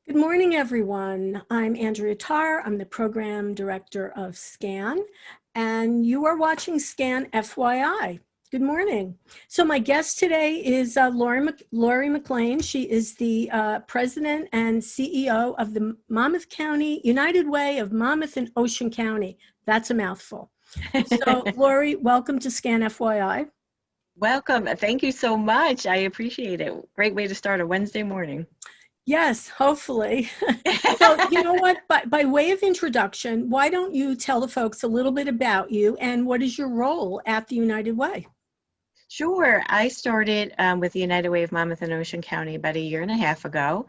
Good morning, everyone. I'm Andrea Tarr. I'm the program director of SCAN, and you are watching SCAN FYI. Good morning. So my guest today is Lori McLane. She is the president and CEO of the Monmouth County United Way of Monmouth and Ocean County. That's a mouthful. So Lori, welcome to SCAN FYI. Welcome. Thank you so much. I appreciate it. Great way to start a Wednesday morning. Yes, hopefully. So, you know what, by way of introduction, why don't you tell the folks a little bit about you and what is your role at the United Way? Sure. I started with the United Way of Monmouth and Ocean County about a year and a half ago.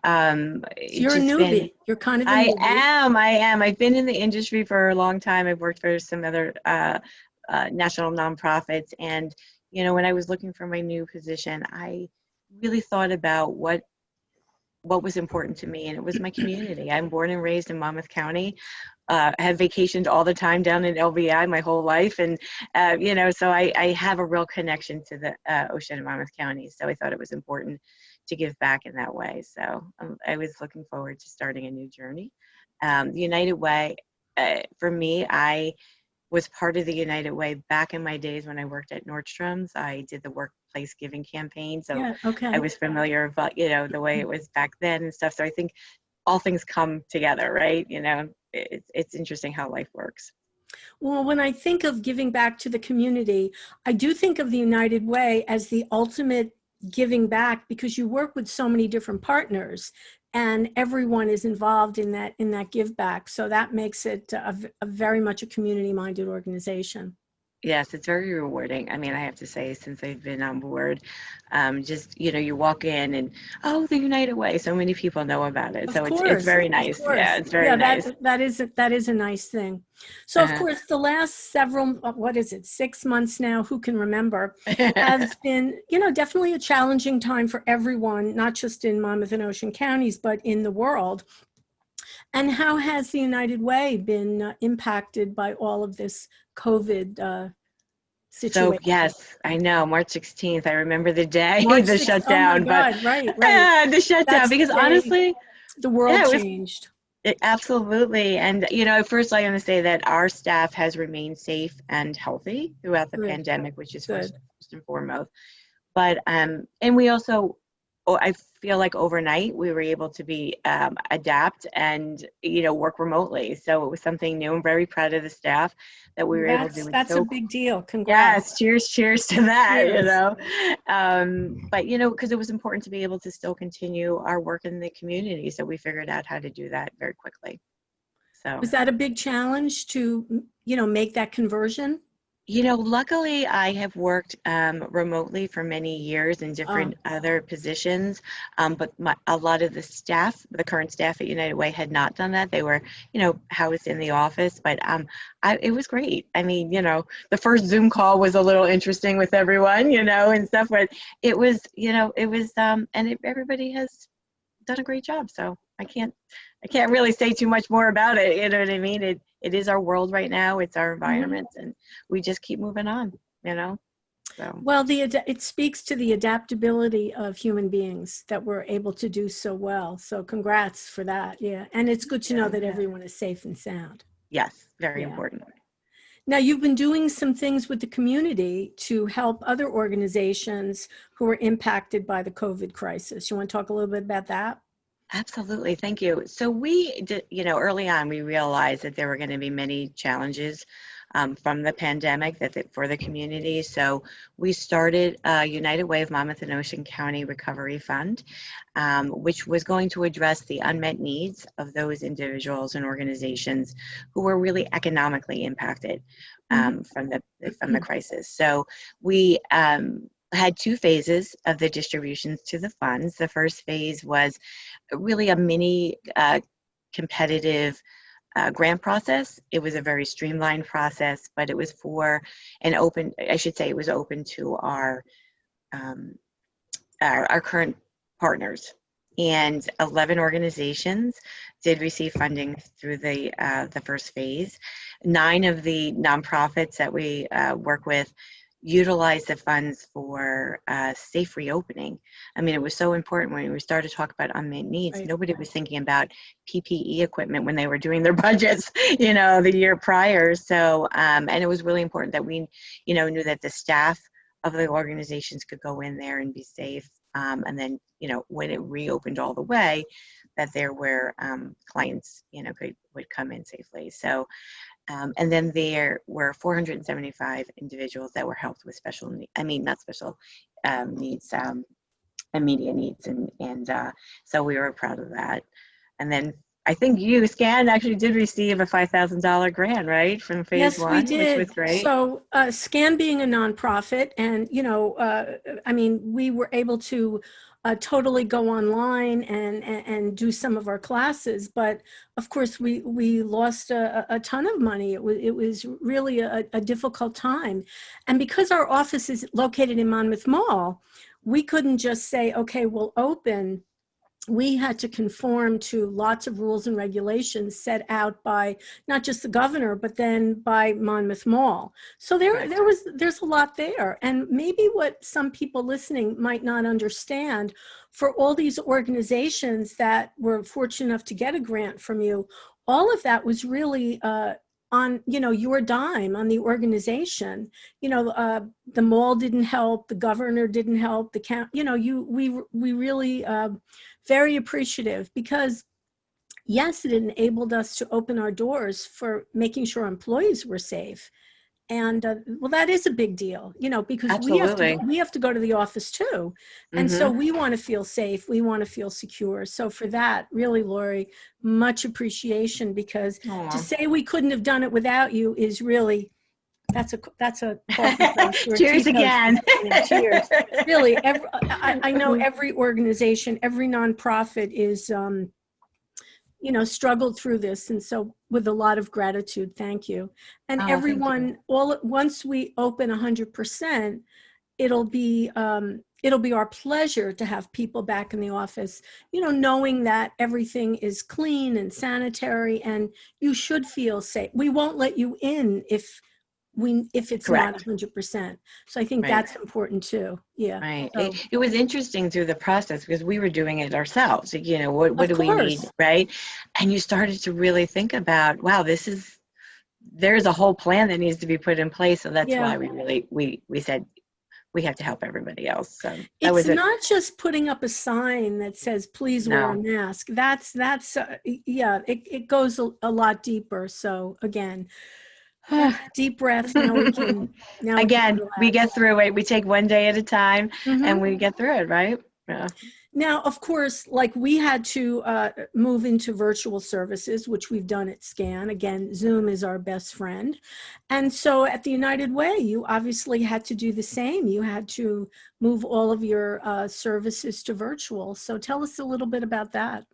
So you're a newbie. You're kind of a newbie. I am. I've been in the industry for a long time. I've worked for some other national nonprofits. And, you know, when I was looking for my new position, I really thought about what was important to me, and it was my community. I'm born and raised in Monmouth County. I have vacationed all the time down in LVI my whole life, and you know, so I have a real connection to the ocean in Monmouth County. So I thought it was important to give back in that way. So I was looking forward to starting a new journey. The United Way, for me, I was part of the United Way back in my days when I worked at Nordstrom's. I did the workplace giving campaign, so Yeah, okay. I was familiar about, you know, the way it was back then and stuff. So I think all things come together, right? You know, it's interesting how life works. Well, when I think of giving back to the community, I do think of the United Way as the ultimate giving back because you work with so many different partners and everyone is involved in that give back. So that makes it a very much a community-minded organization. Yes, it's very rewarding. I mean, I have to say, since I've been on board, just, you know, you walk in and, oh, the United Way, so many people know about it. So it's very nice. Yeah, it's very nice. That is a nice thing. So of course, the last several, what is it, 6 months now, who can remember, has been, you know, definitely a challenging time for everyone, not just in Monmouth and Ocean counties, but in the world. And how has the United Way been impacted by all of this COVID situation? So yes, I know, March 16th. I remember the day, March the 6th, shutdown, oh my God, right. the shutdown, That's because the day honestly, the world changed. Absolutely. And, you know, first I want to say that our staff has remained safe and healthy throughout the pandemic, which is first and foremost. But, and we also, I feel like overnight we were able to adapt and, you know, work remotely. So it was something new. I'm very proud of the staff that we were able to do it. That's a big deal. Congrats. Yes, cheers to that, Cheers. you know. But, you know, because it was important to be able to still continue our work in the community. So we figured out how to do that very quickly. So was that a big challenge to, you know, make that conversion? You know, luckily I have worked remotely for many years in different other positions, but a lot of the staff, the current staff at United Way, had not done that. They were, you know, housed in the office, but it was great. I mean, you know, the first Zoom call was a little interesting with everyone, you know, and stuff, but it was, you know, it was, everybody has done a great job. So I can't really say too much more about it. You know what I mean? It is our world right now. It's our environment, and we just keep moving on, you know? So. Well, it speaks to the adaptability of human beings that we're able to do so well. So congrats for that. Yeah. And it's good to know that everyone is safe and sound. Yes, very important. Now, you've been doing some things with the community to help other organizations who are impacted by the COVID crisis. You want to talk a little bit about that? Absolutely. Thank you. So we did, you know, early on, we realized that there were going to be many challenges from the pandemic for the community. So we started United Way of Monmouth and Ocean County Recovery Fund, which was going to address the unmet needs of those individuals and organizations who were really economically impacted from the crisis. So we had two phases of the distributions to the funds. The first phase was really a mini competitive grant process. It was a very streamlined process, but it was for an open, I should say it was open to our current partners. And 11 organizations did receive funding through the first phase. 9 of the nonprofits that we work with utilize the funds for safe reopening. I mean, it was so important when we started to talk about unmet needs. Right. Nobody was thinking about PPE equipment when they were doing their budgets, the year prior. So, and it was really important that we, knew that the staff of the organizations could go in there and be safe. And then, when it reopened all the way, that there were clients, would come in safely. So, and then there were 475 individuals that were helped with special needs. I mean, not special needs, immediate needs. And so we were proud of that. And then I think you, SCAN, actually did receive a $5,000 grant, right, from phase Yes, we one, which was did. great. So SCAN being a nonprofit, and I mean, we were able to totally go online and do some of our classes, but of course we lost a ton of money. It was really a difficult time, and because our office is located in Monmouth Mall, we couldn't just say, okay, we'll open. We had to conform to lots of rules and regulations set out by not just the governor, but then by Monmouth Mall. So there's a lot there. And maybe what some people listening might not understand, for all these organizations that were fortunate enough to get a grant from you, all of that was really on your dime, on the organization. The mall didn't help, the governor didn't help, the county. We really very appreciative, because yes, it enabled us to open our doors for making sure employees were safe. And well, that is a big deal, because Absolutely. we have to go to the office too. And so we want to feel safe. We want to feel secure. So for that, really, Lori, much appreciation, because Aww. to say we couldn't have done it without you is really, that's a coffee place. Cheers again. Cheers. Really, I know every organization, every nonprofit is, struggled through this. And so with a lot of gratitude, thank you. And everyone, once we open 100%, it'll be our pleasure to have people back in the office, knowing that everything is clean and sanitary, and you should feel safe. We won't let you in if it's Correct. not 100%. So I think that's important too. Yeah. Right. So, It was interesting through the process, because we were doing it ourselves. What do we need, right? And you started to really think about, wow, there's a whole plan that needs to be put in place. So that's why we said we have to help everybody else. So it's not just putting up a sign that says, please wear a mask. That's it goes a lot deeper. So again, deep breath. Now we can we get through it. We take one day at a time, and we get through it, right? Yeah. Now, of course, like we had to move into virtual services, which we've done at SCAN. Again, Zoom is our best friend. And so at the United Way, you obviously had to do the same. You had to move all of your services to virtual. So tell us a little bit about that.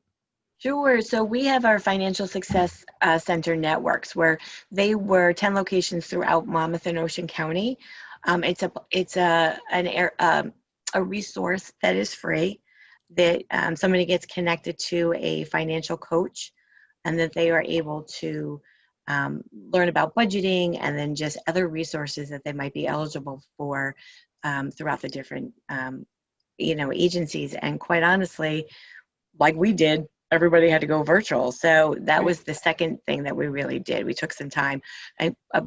Sure. So we have our Financial Success Center networks, where they were 10 locations throughout Monmouth and Ocean County. It's a resource that is free, that somebody gets connected to a financial coach, and that they are able to learn about budgeting, and then just other resources that they might be eligible for throughout the different agencies. And quite honestly, like we did, everybody had to go virtual. So that was the second thing that we really did. We took some time,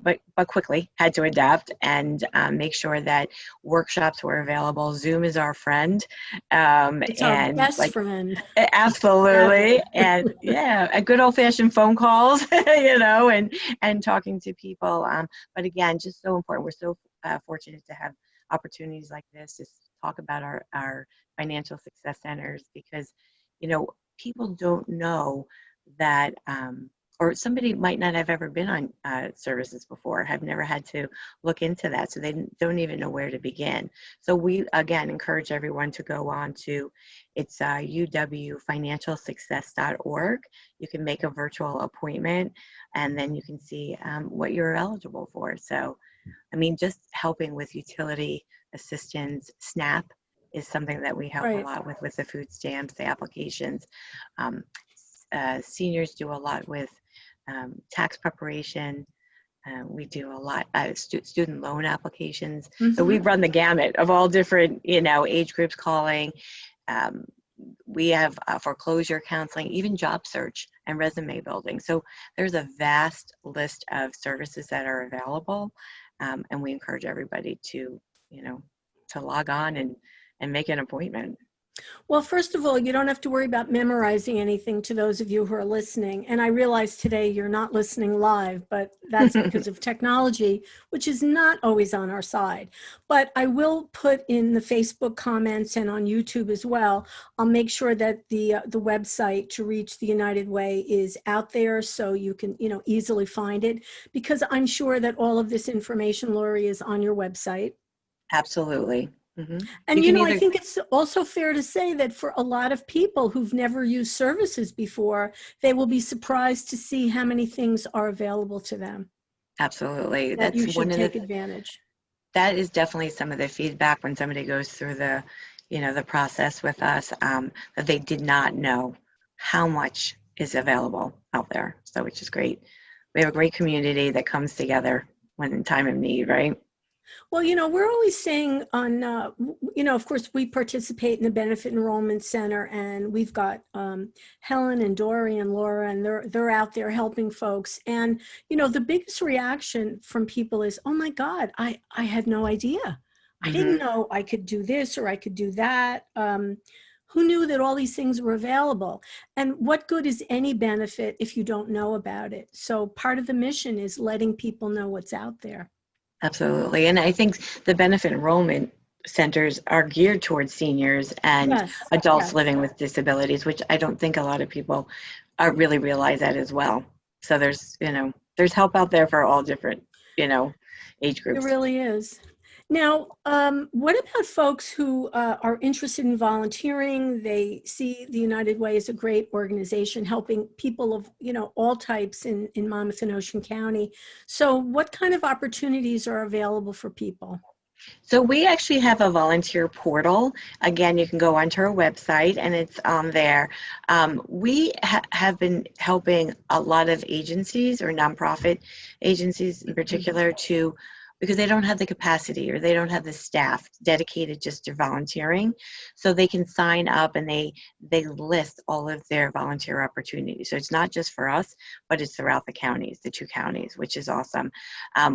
but quickly had to adapt and make sure that workshops were available. Zoom is our friend. It's our best friend. Absolutely. And a good old fashioned phone calls, and talking to people. But again, just so important. We're so fortunate to have opportunities like this to talk about our financial success centers, because people don't know that, or somebody might not have ever been on services before, have never had to look into that, so they don't even know where to begin. So we, again, encourage everyone to go on to, it's uwfinancialsuccess.org. You can make a virtual appointment, and then you can see what you're eligible for. So, I mean, just helping with utility assistance, SNAP, is something that we help a lot with the food stamps, the applications. Seniors do a lot with tax preparation, We do a lot student loan applications. So Mhm. we run the gamut of all different, age groups calling. Um, we have foreclosure counseling, even job search and resume building. So there's a vast list of services that are available, and we encourage everybody to, to log on and make an appointment. Well, first of all, you don't have to worry about memorizing anything to those of you who are listening. And I realize today you're not listening live, but that's because of technology, which is not always on our side. But I will put in the Facebook comments and on YouTube as well. I'll make sure that the website to reach the United Way is out there so you can, easily find it, because I'm sure that all of this information, Lori, is on your website. Absolutely. Mm-hmm. And, You can I either think it's also fair to say that for a lot of people who've never used services before, they will be surprised to see how many things are available to them absolutely. that That's you should one of take the advantage. That is definitely some of the feedback when somebody goes through the process with us, that they did not know how much is available out there. So, which is great. We have a great community that comes together when in time of need, right? Well, we're always saying of course, we participate in the Benefit Enrollment Center, and we've got Helen and Dory and Laura, and they're out there helping folks. And, the biggest reaction from people is, oh my God, I had no idea. I didn't Mm-hmm. know I could do this or I could do that. Who knew that all these things were available? And what good is any benefit if you don't know about it? So part of the mission is letting people know what's out there. Absolutely. And I think the benefit enrollment centers are geared towards seniors and Yes, adults yes. living with disabilities, which I don't think a lot of people really realize that as well. So there's help out there for all different, age It groups. really is. Now, what about folks who are interested in volunteering? They see the United Way as a great organization helping people of, all types in Monmouth and Ocean County. So what kind of opportunities are available for people? So we actually have a volunteer portal. Again, you can go onto our website and it's on there. We have been helping a lot of agencies or nonprofit agencies in particular because they don't have the capacity or they don't have the staff dedicated just to volunteering. So they can sign up and they list all of their volunteer opportunities. So it's not just for us, but it's throughout the counties, the 2 counties, which is awesome.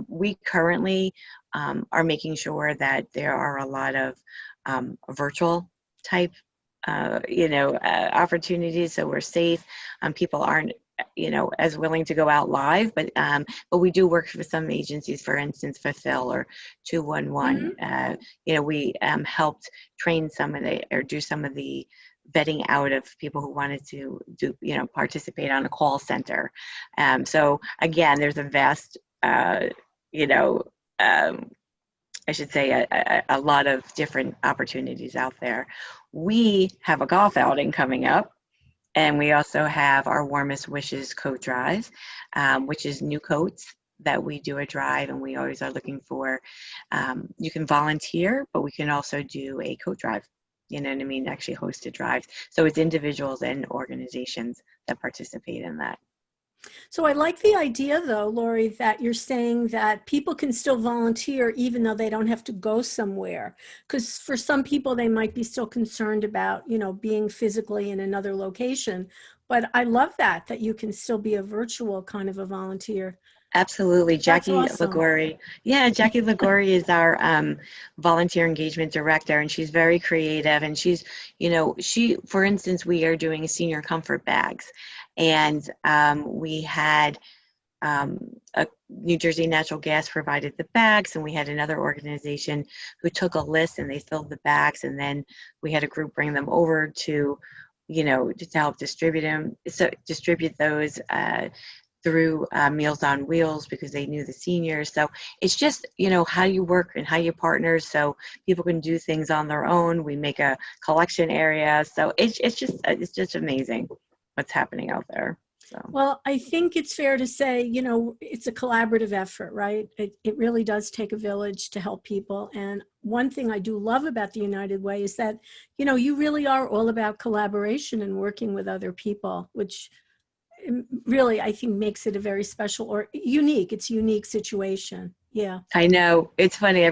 We currently are making sure that there are a lot of virtual type, opportunities, so we're safe. People aren't, as willing to go out live, but we do work with some agencies, for instance, Fulfill or 211. Mhm. We helped train do some of the vetting out of people who wanted to participate on a call center. So again, there's a vast, you know, um, I should say a lot of different opportunities out there. We have a golf outing coming up, and we also have our Warmest Wishes coat drive, which is new coats that we do a drive, and we always are looking for, you can volunteer, but we can also do a coat drive. You know what I mean? Actually host a drive. So it's individuals and organizations that participate in that. So I like the idea, though, Lori, that you're saying that people can still volunteer even though they don't have to go somewhere. Because for some people, they might be still concerned about, being physically in another location. But I love that you can still be a virtual kind of a volunteer. Absolutely. That's Jackie awesome. Ligori. Yeah, Jackie Ligori is our volunteer engagement director, and she's very creative. And for instance, we are doing senior comfort bags. And we had a New Jersey Natural Gas provided the bags, and we had another organization who took a list and they filled the bags. And then we had a group bring them over to help distribute those through Meals on Wheels because they knew the seniors. So it's just, how you work and how you partner so people can do things on their own. We make a collection area. So it's just amazing what's happening out there. So Well, I think it's fair to say, it's a collaborative effort, right? It really does take a village to help people. And one thing I do love about the United Way is that, you really are all about collaboration and working with other people, which really, I think makes it a very special or unique. It's a unique situation. Yeah. I know. It's funny.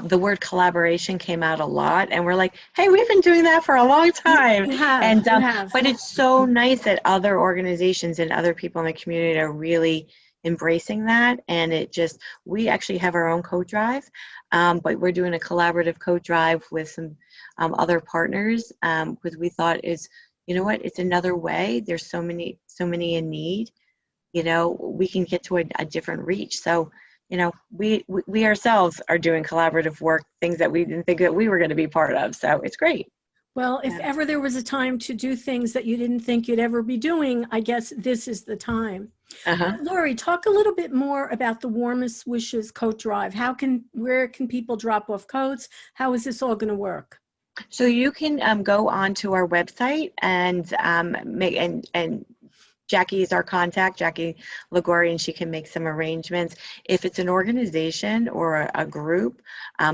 The word collaboration came out a lot, and we're like, "Hey, we've been doing that for a long time." You have, And you have. but it's so nice that other organizations and other people in the community are really embracing that. And we actually have our own coat drive, but we're doing a collaborative coat drive with some other partners because we thought you know what, it's another way. There's so many in need. You know, we can get to a different reach. So you know, we ourselves are doing collaborative work, things that we didn't think that we were going to be part of. So it's great. Well, if Yeah. ever there was a time to do things that you didn't think you'd ever be doing, I guess this is the time. Uh-huh. Lori, talk a little bit more about the Warmest Wishes Coat Drive. Where can people drop off coats? How is this all going to work? So you can go onto our website and and Jackie is our contact, Jackie Ligori, and she can make some arrangements. If it's an organization or a group,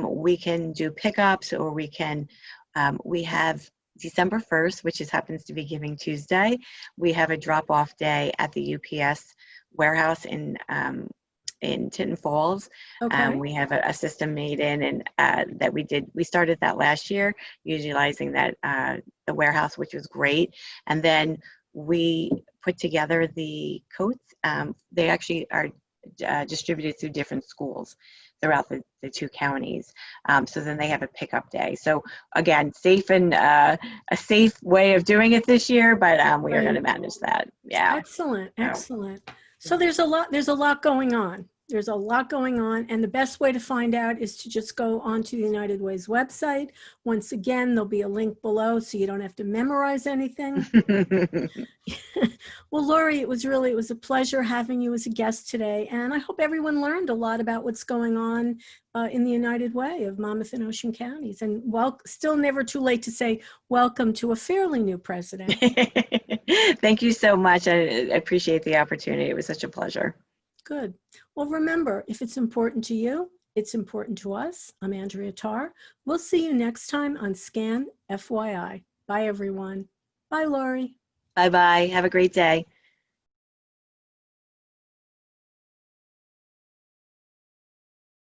we can do pickups, or we have December 1st, which happens to be Giving Tuesday. We have a drop-off day at the UPS warehouse in Tinton Falls. Okay. We have a system made and that we started that last year, utilizing that the warehouse, which was great. And then we put together the coats. They actually are distributed through different schools throughout the two counties. So then they have a pickup day. So again, safe and a safe way of doing it this year, but we are going to manage that. Yeah. Excellent. Excellent. So there's a lot going on. There's a lot going on, and the best way to find out is to just go onto the United Way's website. Once again, there'll be a link below so you don't have to memorize anything. Well, Lori, it was a pleasure having you as a guest today, and I hope everyone learned a lot about what's going on in the United Way of Monmouth and Ocean counties. And still never too late to say welcome to a fairly new president. Thank you so much. I appreciate the opportunity. It was such a pleasure. Good. Well, remember, if it's important to you, it's important to us. I'm Andrea Tarr. We'll see you next time on Scan FYI. Bye, everyone. Bye, Lori. Bye-bye. Have a great day.